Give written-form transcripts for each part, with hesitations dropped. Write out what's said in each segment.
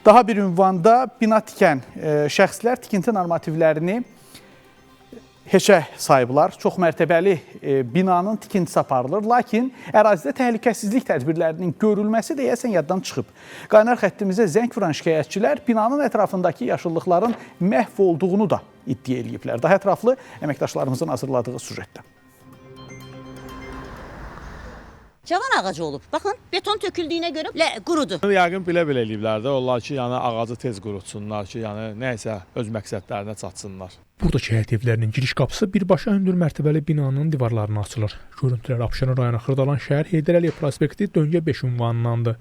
Daha bir ünvanda bina tikən şəxslər tikinti normativlərini heçə sayıblar. Çox mərtəbəli binanın tikintisi aparılır. Lakin ərazidə təhlükəsizlik tədbirlərinin görülməsi deyəsən yaddan çıxıb. Qaynar xəttimizə zəng vuran şikayətçilər binanın ətrafındakı yaşıllıqların məhv olduğunu da iddia ediblər. Daha ətraflı əməkdaşlarımızın hazırladığı süjetdə. Cavan ağacı olub. Baxın, beton töküldüyünə görə qurudu. Yəqin belə eləyiblər də, onlar ki, yəni ağacı tez qurutsunlar ki, yəni nəysə öz məqsədlərinə çatsınlar. Buradakı həyət evlərinin giriş qapısı birbaşa hündür mərtəbəli binanın divarlarına açılır. Görüntülər Abşeron rayonu Xırdalan şəhər Heydər Əliyev prospekti Döngə 5 ünvanındandır.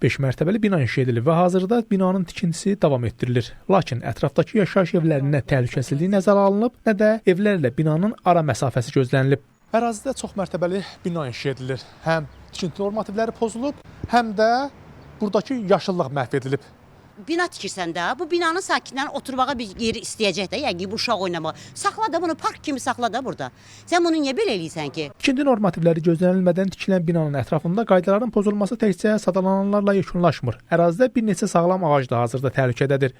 5 mərtəbəli bina inşa edilir və hazırda binanın tikintisi davam etdirilir. Lakin ətrafdakı yaşayış evlərində təhlükəsizlik nəzərə alınıb, nə də evlərlə binanın ara məsafəsi gözlənilib. Ərazidə çox mərtəbəli bina inşa edilir. Həm tikinti normativləri pozulub, həm də buradakı yaşıllıq məhv edilib. Bina tikirsən də, bu binanın sakinləri oturmağa bir yeri istəyəcək də, yəni bu uşaq oynamağa. Saxla da bunu, park kimi saxla da burada. Sən bunu niyə belə eləyirsən ki? Tikinti normativləri gözlənilmədən tikilən binanın ətrafında qaydaların pozulması təkcə sadalananlarla yekunlaşmır. Ərazidə bir neçə sağlam ağac da hazırda təhlükədədir.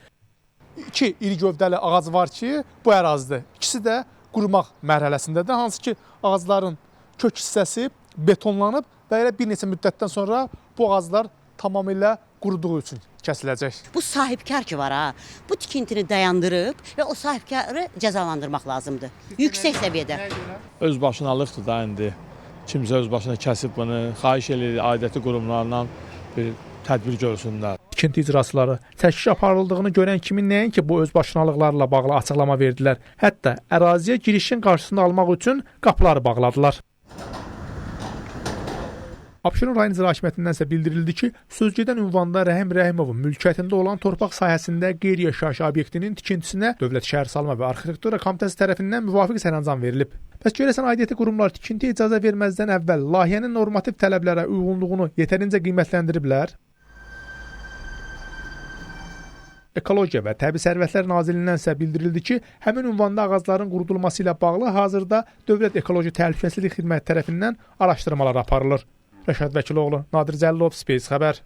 2 iri gövdəli ağac var ki, bu ərazidə. İkisi də qurumaq mərhələsindədir, hansı ki, ağacların kök hissəsi betonlanıb və elə bir neçə müddətdən sonra bu ağaclar tamamilə quruduğu üçün kəsiləcək. Bu sahibkar ki var ha, bu tikintini dayandırıb və o sahibkarı cəzalandırmaq lazımdır. Yüksək səviyyədə. Özbaşınalıqdır da indi. Kimsə öz başına kəsib bunu, xahiş edir aidiyyəti qurumlarından bir tədbir görsünlər. Tikinti icraçıları çəkiş aparıldığını görən kimi nəinki bu özbaşınalıqlarla bağlı açıqlama verdilər. Hətta əraziyə girişin qarşısını almaq üçün qapıları bağladılar. Abşeron rayon icra hakimiyyətindən isə bildirildi ki, sözgedən ünvanda Rəhim Rəhimovun mülkiyyətində olan torpaq sahəsində qeyri-yaşayış obyektinin tikintisinə Dövlət Şəhərsalma və Arxitektura Komitəsi tərəfindən müvafiq sərəncam verilib. Bəs görəsən aidiyyəti qurumlar tikinti icazə verməzdən əvvəl layihənin normativ tələblərə uyğunluğunu yetərincə qiymətləndiriblər? Ekologiya və Təbii Sərvətlər Nazirliyindən isə bildirildi ki, həmin ünvanda ağacların qurudulması ilə bağlı hazırda Dövlət Ekoloji Təhlükəsizlik Xidməti tərəfindən araşdırmalar aparılır. Rəşad Vəkiloğlu, Nadir Cəlilov, Space xəbər.